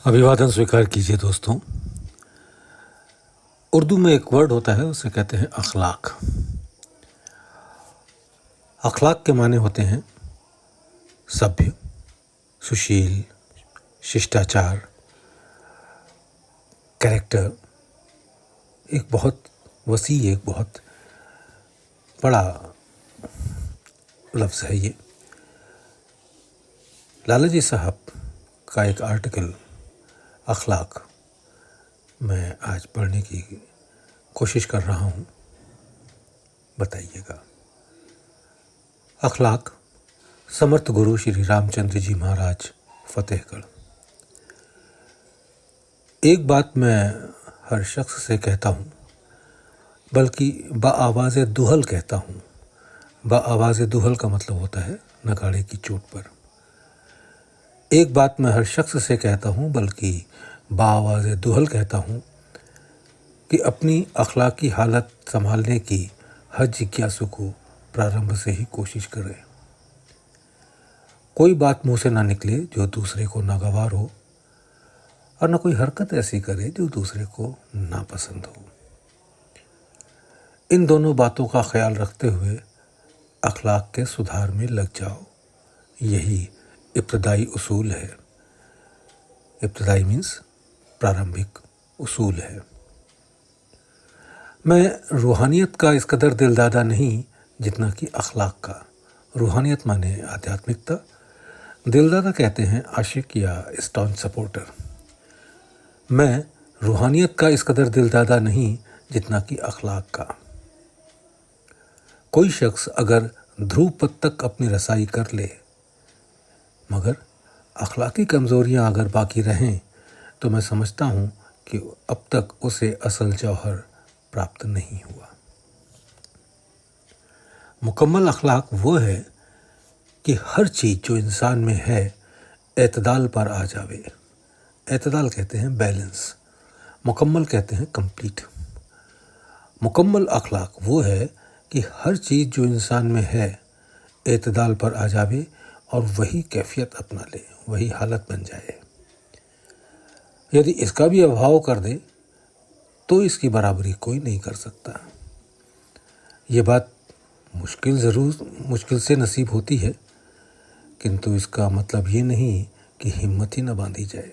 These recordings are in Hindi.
अभिवादन स्वीकार कीजिए दोस्तों। उर्दू में एक वर्ड होता है, उसे कहते हैं अखलाक। अखलाक के माने होते हैं सभ्य, सुशील, शिष्टाचार, कैरेक्टर। एक बहुत वसी, एक बहुत बड़ा लफ्ज़ है ये। लालाजी साहब का एक आर्टिकल अखलाक मैं आज पढ़ने की कोशिश कर रहा हूँ, बताइएगा। अखलाक समर्थ गुरु श्री रामचंद्र जी महाराज, फतेहगढ़। एक बात मैं हर शख्स से कहता हूँ, बल्कि बाआवाज़ दुहल कहता हूँ। बाआवाज़ दुहल का मतलब होता है नगाड़े की चोट पर। एक बात मैं हर शख्स से कहता हूँ, बल्कि बाआवाज़ दुहल कहता हूँ कि अपनी अखलाकी हालत संभालने की हर जिज्ञासु को प्रारंभ से ही कोशिश करें। कोई बात मुंह से ना निकले जो दूसरे को नागवार हो, और न कोई हरकत ऐसी करे जो दूसरे को नापसंद हो। इन दोनों बातों का ख्याल रखते हुए अखलाक के सुधार में लग जाओ। यही इब्तदाई उसूल है। इब्तदाई मीन्स प्रारंभिक उसूल है। मैं रूहानियत का इस कदर दिलदादा नहीं जितना कि अखलाक का। रूहानियत माने आध्यात्मिकता। दिलदादा कहते हैं आशिक या स्टॉन्च सपोर्टर। मैं रूहानियत का इस कदर दिलदादा नहीं जितना कि अखलाक का। कोई शख्स अगर ध्रुव पद तक अपनी रसाई कर ले, मगर अखलाकी कमज़ोरियाँ अगर बाकी रहें, तो मैं समझता हूँ कि अब तक उसे असल जौहर प्राप्त नहीं हुआ। मुकम्मल अखलाक वो है कि हर चीज़ जो इंसान में है एतदाल पर आ जावे। एतदाल कहते हैं बैलेंस, मुकम्मल कहते हैं कंप्लीट। मुकम्मल अखलाक वो है कि हर चीज़ जो इंसान में है एतदाल पर आ जावे और वही कैफियत अपना ले, वही हालत बन जाए। यदि इसका भी अभाव कर दे तो इसकी बराबरी कोई नहीं कर सकता। ये बात मुश्किल से नसीब होती है, किंतु इसका मतलब ये नहीं कि हिम्मत ही न बांधी जाए।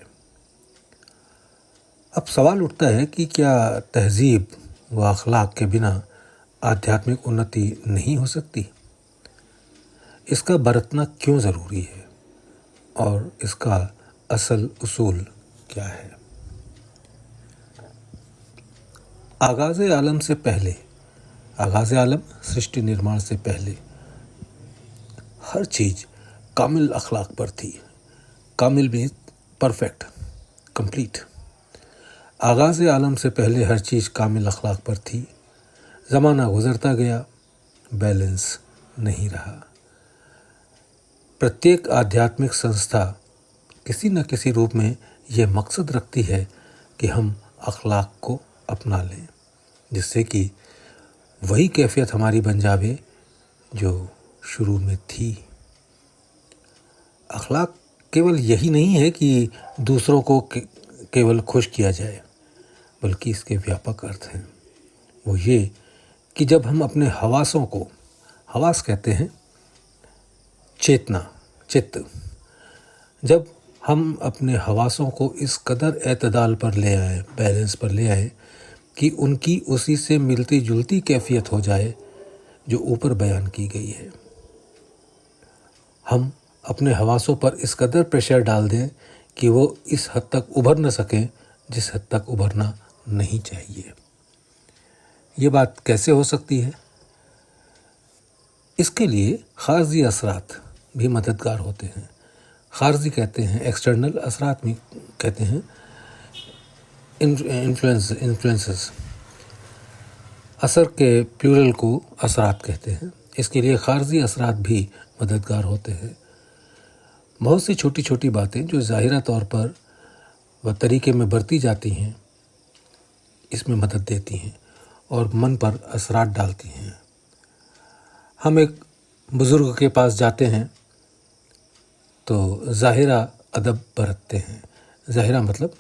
अब सवाल उठता है कि क्या तहजीब व अखलाक के बिना आध्यात्मिक उन्नति नहीं हो सकती? इसका बरतना क्यों ज़रूरी है और इसका असल उसूल क्या है? आगाज़ आलम से पहले, आगाज़ आलम सृष्टि निर्माण से पहले हर चीज़ कामिल अखलाक पर थी। कामिल मीन्स परफेक्ट, कंप्लीट। आगाज़ आलम से पहले हर चीज़ कामिल अखलाक पर थी। ज़माना गुज़रता गया, बैलेंस नहीं रहा। प्रत्येक आध्यात्मिक संस्था किसी न किसी रूप में यह मकसद रखती है कि हम अखलाक को अपना लें, जिससे कि वही कैफियत हमारी बन जावे जो शुरू में थी। अखलाक केवल यही नहीं है कि दूसरों को केवल खुश किया जाए, बल्कि इसके व्यापक अर्थ हैं। वो ये कि जब हम अपने हवासों को, हवास कहते हैं चेतना, चित्त, जब हम अपने हवासों को इस कदर एतदाल पर ले आए, बैलेंस पर ले आए कि उनकी उसी से मिलती जुलती कैफियत हो जाए जो ऊपर बयान की गई है। हम अपने हवासों पर इस कदर प्रेशर डाल दें कि वो इस हद तक उभर न सकें जिस हद तक उभरना नहीं चाहिए। ये बात कैसे हो सकती है? इसके लिए खारजी असरात भी मददगार होते हैं। खारजी कहते हैं एक्सटर्नल, असरात में कहते हैं इन्फ्लुएंसेस। असर के प्लूरल को असरात कहते हैं। इसके लिए खारजी असरात भी मददगार होते हैं। बहुत सी छोटी छोटी बातें जो ज़ाहिरा तौर पर व तरीके में बरती जाती हैं, इसमें मदद देती हैं और मन पर असरात डालती हैं। हम एक बुज़ुर्ग के पास जाते हैं तो ज़ाहिरा अदब बरतते हैं, ज़ाहिरा मतलब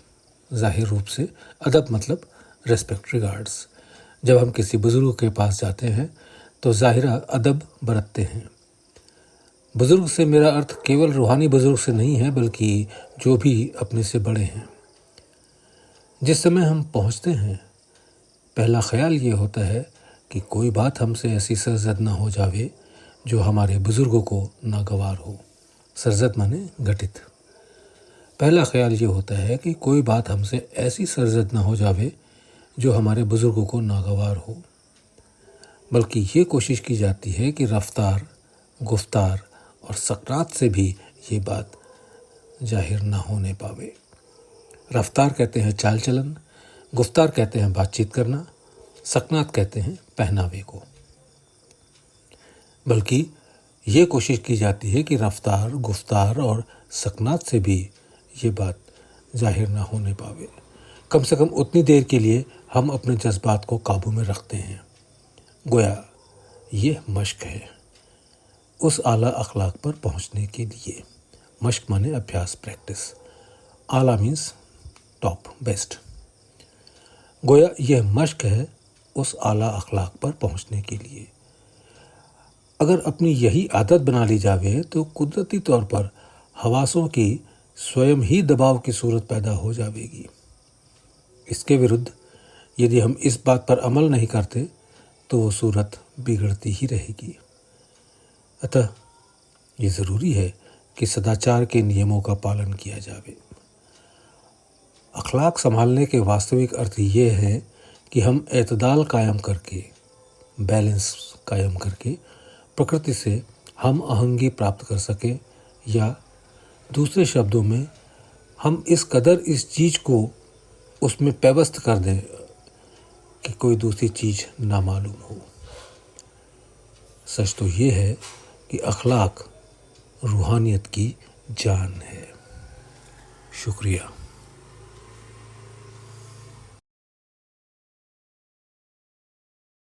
ज़ाहिर रूप से, अदब मतलब रेस्पेक्ट, रिगार्ड्स। जब हम किसी बुज़ुर्ग के पास जाते हैं तो ज़ाहिरा अदब बरतते हैं। बुज़ुर्ग से मेरा अर्थ केवल रूहानी बुज़ुर्ग से नहीं है, बल्कि जो भी अपने से बड़े हैं। जिस समय हम पहुंचते हैं, पहला ख्याल ये होता है कि कोई बात हमसे ऐसी सरजद ना हो जावे जो हमारे बुज़ुर्गों को नागवार हो। सरजद माने घटित। पहला ख्याल ये होता है कि कोई बात हमसे ऐसी सरजद ना हो जावे जो हमारे बुज़ुर्गों को नागवार हो, बल्कि ये कोशिश की जाती है कि रफ्तार, गुफ्तार और सकरात से भी ये बात जाहिर ना होने पावे। रफ्तार कहते हैं चाल चलन, गुफ्तार कहते हैं बातचीत करना, सकनात कहते हैं पहनावे को। बल्कि ये कोशिश की जाती है कि रफ्तार, गुफ्तार और सकनात से भी ये बात जाहिर ना होने पावे। कम से कम उतनी देर के लिए हम अपने जज्बात को काबू में रखते हैं। गोया ये मश्क है उस आला अखलाक पर पहुंचने के लिए। मश्क माने अभ्यास, प्रैक्टिस। आला मीन्स टॉप, बेस्ट। गोया यह मश्क है उस आला अखलाक पर पहुंचने के लिए। अगर अपनी यही आदत बना ली जावे तो कुदरती तौर पर हवासों की स्वयं ही दबाव की सूरत पैदा हो जाएगी। इसके विरुद्ध यदि हम इस बात पर अमल नहीं करते तो वो सूरत बिगड़ती ही रहेगी। अतः ये ज़रूरी है कि सदाचार के नियमों का पालन किया जावे। अखलाक संभालने के वास्तविक अर्थ ये है कि हम एतदाल कायम करके, बैलेंस कायम करके प्रकृति से हम आहंगी प्राप्त कर सकें, या दूसरे शब्दों में हम इस कदर इस चीज़ को उसमें पेवस्त कर दें कि कोई दूसरी चीज़ ना मालूम हो। सच तो ये है कि अखलाक रूहानियत की जान है। शुक्रिया।